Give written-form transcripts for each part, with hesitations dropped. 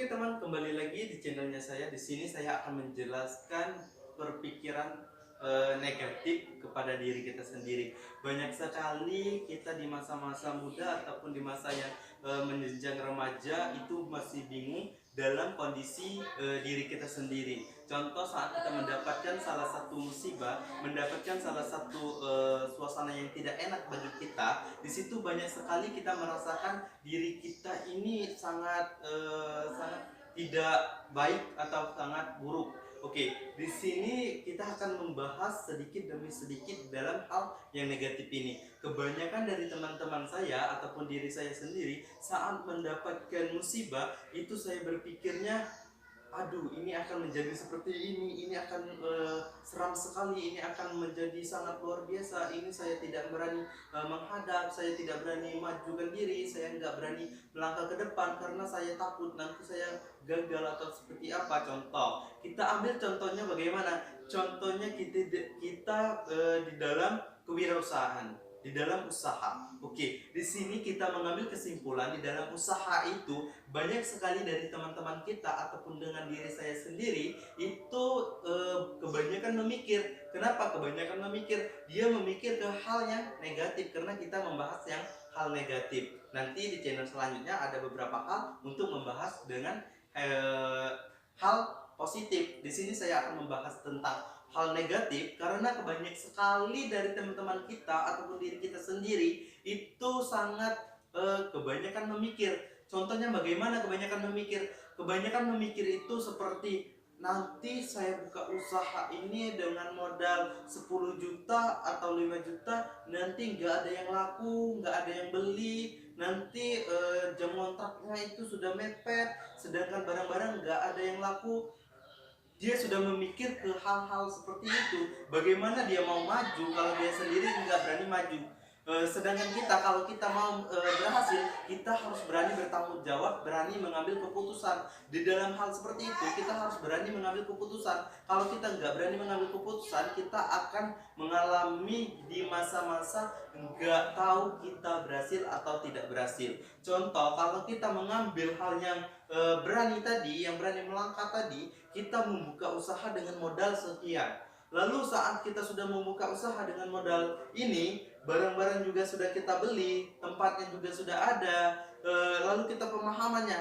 Oke teman, kembali lagi di channelnya saya. Di sini saya akan menjelaskan perpikiran negatif kepada diri kita sendiri. Banyak sekali kita di masa-masa muda ataupun di masa yang menjenjang remaja itu masih bingung dalam kondisi diri kita sendiri. Contoh saat kita mendapatkan salah satu musibah, mendapatkan salah satu suasana yang tidak enak bagi kita, di situ banyak sekali kita merasakan diri kita ini sangat tidak baik atau sangat buruk. Oke, di sini kita akan membahas sedikit demi sedikit dalam hal yang negatif ini. Kebanyakan dari teman-teman saya ataupun diri saya sendiri saat mendapatkan musibah itu saya berpikirnya, aduh ini akan menjadi seperti ini akan seram sekali, ini akan menjadi sangat luar biasa, ini saya tidak berani menghadap, saya tidak berani majukan diri, saya nggak berani melangkah ke depan karena saya takut nanti saya gagal atau seperti apa. Contoh, kita ambil contohnya bagaimana? Contohnya kita di dalam kewirausahaan, di dalam usaha. Oke, di sini kita mengambil kesimpulan di dalam usaha itu banyak sekali dari teman-teman kita ataupun dengan diri saya sendiri itu kebanyakan memikir. Kenapa kebanyakan memikir? Dia memikir ke hal yang negatif karena kita membahas yang hal negatif. Nanti di channel selanjutnya ada beberapa hal untuk membahas dengan hal positif. Di sini saya akan membahas tentang hal negatif karena kebanyak sekali dari teman-teman kita ataupun diri kita sendiri itu sangat kebanyakan memikir. Contohnya bagaimana kebanyakan memikir? Kebanyakan memikir itu seperti, nanti saya buka usaha ini dengan modal 10 juta atau 5 juta, nanti nggak ada yang laku, nggak ada yang beli, nanti jam kontraknya itu sudah mepet, sedangkan barang-barang nggak ada yang laku. Dia sudah memikir ke hal-hal seperti itu. Bagaimana dia mau maju kalau dia sendiri nggak berani maju? Sedangkan kita, kalau kita mau berhasil, kita harus berani bertanggung jawab, berani mengambil keputusan. Di dalam hal seperti itu, kita harus berani mengambil keputusan. Kalau kita nggak berani mengambil keputusan, kita akan mengalami di masa-masa nggak tahu kita berhasil atau tidak berhasil. Contoh, kalau kita mengambil hal yang berani tadi, yang berani melangkah tadi, kita membuka usaha dengan modal sekian. Lalu saat kita sudah membuka usaha dengan modal ini, barang-barang juga sudah kita beli, tempatnya juga sudah ada, lalu kita pemahamannya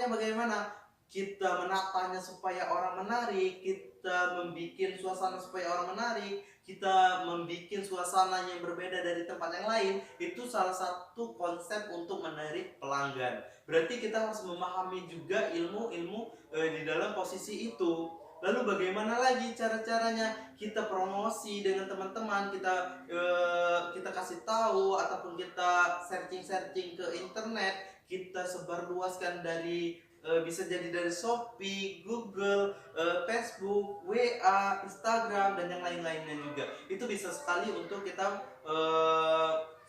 bagaimana? Kita menatanya supaya orang menarik, kita membuat suasana supaya orang menarik, kita membuat suasana yang berbeda dari tempat yang lain. Itu salah satu konsep untuk menarik pelanggan. Berarti kita harus memahami juga ilmu-ilmu di dalam posisi itu. Lalu bagaimana lagi cara-caranya? Kita promosi dengan teman-teman, kita kasih tahu ataupun kita searching ke internet, kita sebarluaskan dari bisa jadi dari Shopee, Google, Facebook, WA, Instagram, dan yang lain-lainnya juga. Itu bisa sekali untuk kita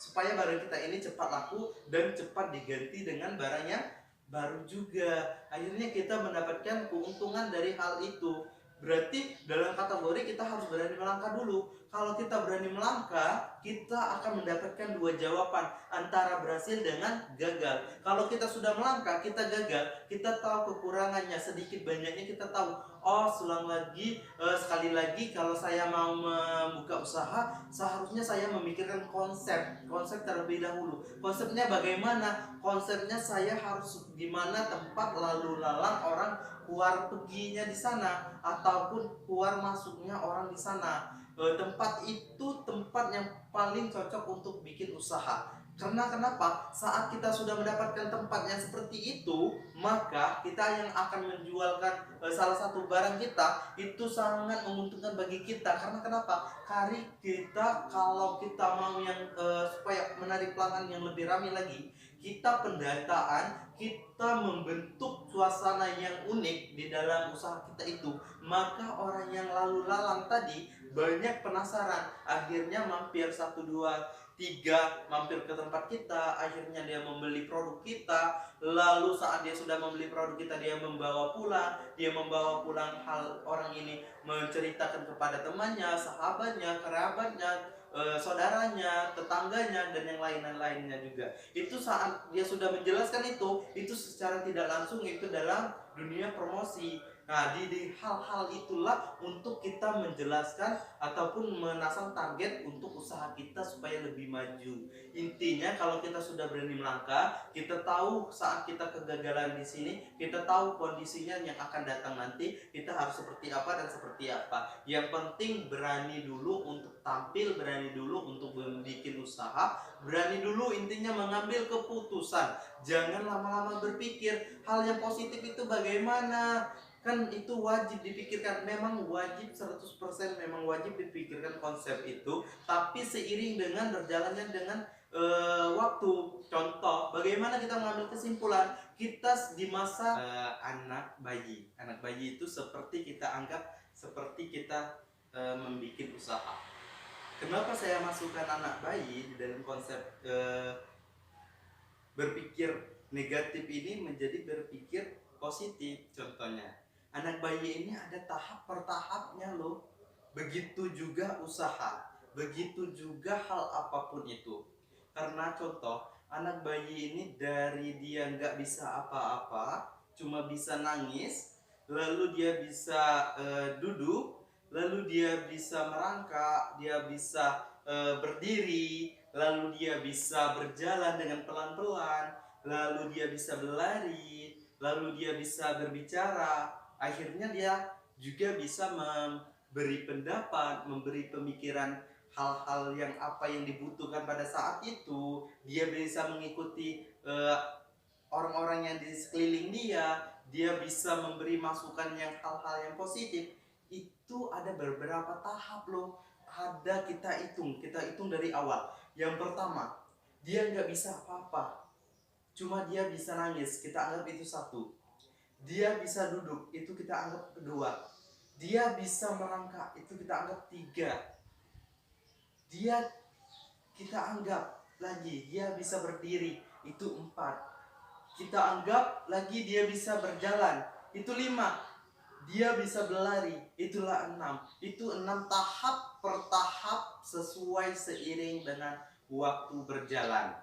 supaya barang kita ini cepat laku dan cepat diganti dengan barang yang baru juga. Akhirnya kita mendapatkan keuntungan dari hal itu. Berarti dalam kategori kita harus berani melangkah dulu. Kalau kita berani melangkah, kita akan mendapatkan dua jawaban, antara berhasil dengan gagal. Kalau kita sudah melangkah, kita gagal, kita tahu kekurangannya, sedikit banyaknya kita tahu. Oh, sekali lagi kalau saya mau membuka usaha, seharusnya saya memikirkan konsep terlebih dahulu. Konsepnya bagaimana? Konsepnya saya harus di mana tempat lalu lalang orang keluar perginya di sana ataupun keluar masuknya orang di sana. Tempat itu tempat yang paling cocok untuk bikin usaha. Karena kenapa? Saat kita sudah mendapatkan tempat yang seperti itu, maka kita yang akan menjualkan salah satu barang kita itu sangat menguntungkan bagi kita. Karena kenapa? Kalau kita mau yang supaya menarik pelanggan yang lebih ramai lagi, kita pendataan, kita membentuk suasana yang unik di dalam usaha kita itu, maka orang yang lalu lalang tadi banyak penasaran, akhirnya mampir 1, 2, 3, mampir ke tempat kita, akhirnya dia membeli produk kita. Lalu saat dia sudah membeli produk kita, dia membawa pulang hal orang ini menceritakan kepada temannya, sahabatnya, kerabatnya, saudaranya, tetangganya, dan yang lain-lainnya juga. Itu saat dia sudah menjelaskan itu secara tidak langsung itu dalam dunia promosi. Nah, di hal-hal itulah untuk kita menjelaskan ataupun menasang target untuk usaha kita supaya lebih maju. Intinya kalau kita sudah berani melangkah, kita tahu saat kita kegagalan di sini, kita tahu kondisinya yang akan datang nanti, kita harus seperti apa dan seperti apa. Yang penting berani dulu untuk tampil, berani dulu untuk membuat usaha, berani dulu intinya mengambil keputusan. Jangan lama-lama berpikir hal yang positif itu bagaimana. Kan itu wajib dipikirkan, memang wajib 100% memang wajib dipikirkan konsep itu, tapi seiring dengan berjalannya dengan waktu. Contoh, bagaimana kita mengambil kesimpulan kita di masa anak bayi. Anak bayi itu seperti kita anggap seperti kita membuat usaha. Kenapa saya masukkan anak bayi di dalam konsep berpikir negatif ini menjadi berpikir positif? Contohnya, anak bayi ini ada tahap per tahapnya loh. Begitu juga usaha, begitu juga hal apapun itu. Karena contoh, anak bayi ini dari dia nggak bisa apa-apa, cuma bisa nangis, lalu dia bisa duduk, lalu dia bisa merangkak, dia bisa berdiri, lalu dia bisa berjalan dengan pelan-pelan, lalu dia bisa berlari, lalu dia bisa berbicara. Akhirnya dia juga bisa memberi pendapat, memberi pemikiran hal-hal yang apa yang dibutuhkan pada saat itu. Dia bisa mengikuti orang-orang yang di sekeliling dia. Dia bisa memberi masukan yang hal-hal yang positif. Itu ada beberapa tahap loh. Ada kita hitung dari awal. Yang pertama, dia nggak bisa apa-apa, cuma dia bisa nangis, kita anggap itu satu. Dia bisa duduk, itu kita anggap kedua. Dia bisa merangkak, itu kita anggap tiga. Dia kita anggap lagi dia bisa berdiri, itu empat. Kita anggap lagi dia bisa berjalan, itu lima. Dia bisa berlari, itulah enam. Itu 6 tahap per tahap sesuai seiring dengan waktu berjalan.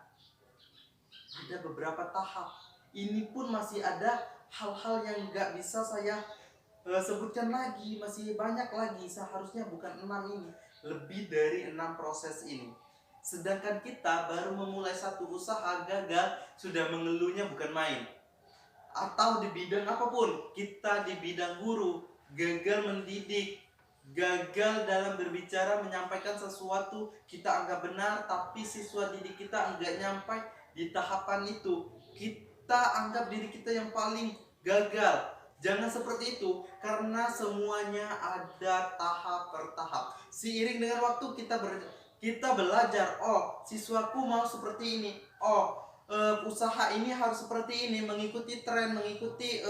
Ada beberapa tahap. Ini pun masih ada hal-hal yang nggak bisa saya sebutkan lagi, masih banyak lagi. Seharusnya bukan 6 ini, lebih dari 6 proses ini. Sedangkan kita baru memulai satu usaha gagal, sudah mengeluhnya bukan main. Atau di bidang apapun, kita di bidang guru, gagal mendidik, gagal dalam berbicara, menyampaikan sesuatu kita anggap benar, tapi siswa didik kita enggak nyampai di tahapan itu. Kita anggap diri kita yang paling gagal. Jangan seperti itu, karena semuanya ada tahap per tahap. Seiring dengan waktu kita belajar, oh siswaku mau seperti ini, oh usaha ini harus seperti ini, mengikuti tren, mengikuti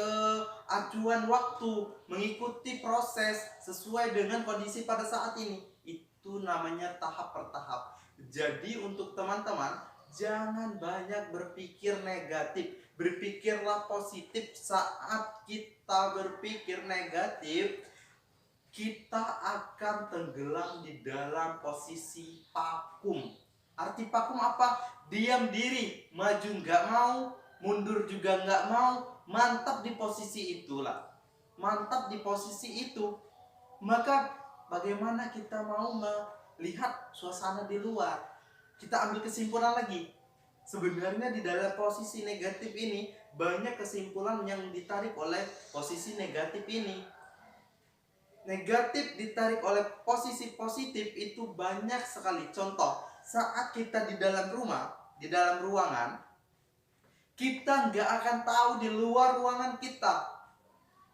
acuan waktu, mengikuti proses sesuai dengan kondisi pada saat ini. Itu namanya tahap per tahap. Jadi untuk teman-teman, jangan banyak berpikir negatif, berpikirlah positif. Saat kita berpikir negatif, kita akan tenggelam di dalam posisi vakum. Arti vakum apa? Diam diri, maju nggak mau, mundur juga nggak mau, mantap di posisi itulah. Mantap di posisi itu. Maka bagaimana kita mau melihat suasana di luar? Kita ambil kesimpulan lagi. Sebenarnya di dalam posisi negatif ini banyak kesimpulan yang ditarik oleh posisi negatif ini. Negatif ditarik oleh posisi positif itu banyak sekali. Contoh, saat kita di dalam rumah, di dalam ruangan, kita nggak akan tahu di luar ruangan kita.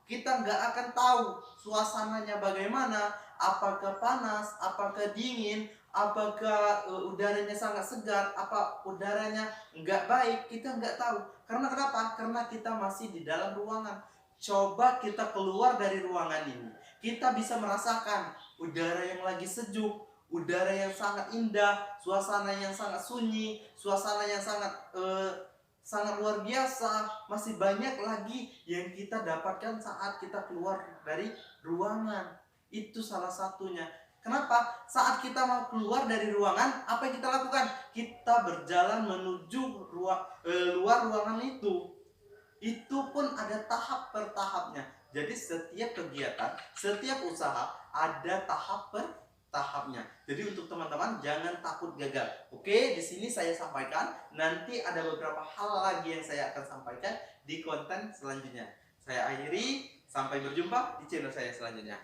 Kita nggak akan tahu suasananya bagaimana, apakah panas, apakah dingin, apakah udaranya sangat segar, apa udaranya nggak baik, kita nggak tahu. Karena kenapa? Karena kita masih di dalam ruangan. Coba kita keluar dari ruangan ini, kita bisa merasakan udara yang lagi sejuk, udara yang sangat indah, suasana yang sangat sunyi, suasana yang sangat luar biasa. Masih banyak lagi yang kita dapatkan saat kita keluar dari ruangan. Itu salah satunya. Kenapa? Saat kita mau keluar dari ruangan, apa yang kita lakukan? Kita berjalan menuju luar ruangan itu. Itu pun ada tahap per tahapnya. Jadi setiap kegiatan, setiap usaha ada tahap per tahapnya. Jadi untuk teman-teman jangan takut gagal. Oke, di sini saya sampaikan. Nanti ada beberapa hal lagi yang saya akan sampaikan di konten selanjutnya. Saya akhiri, sampai berjumpa di channel saya selanjutnya.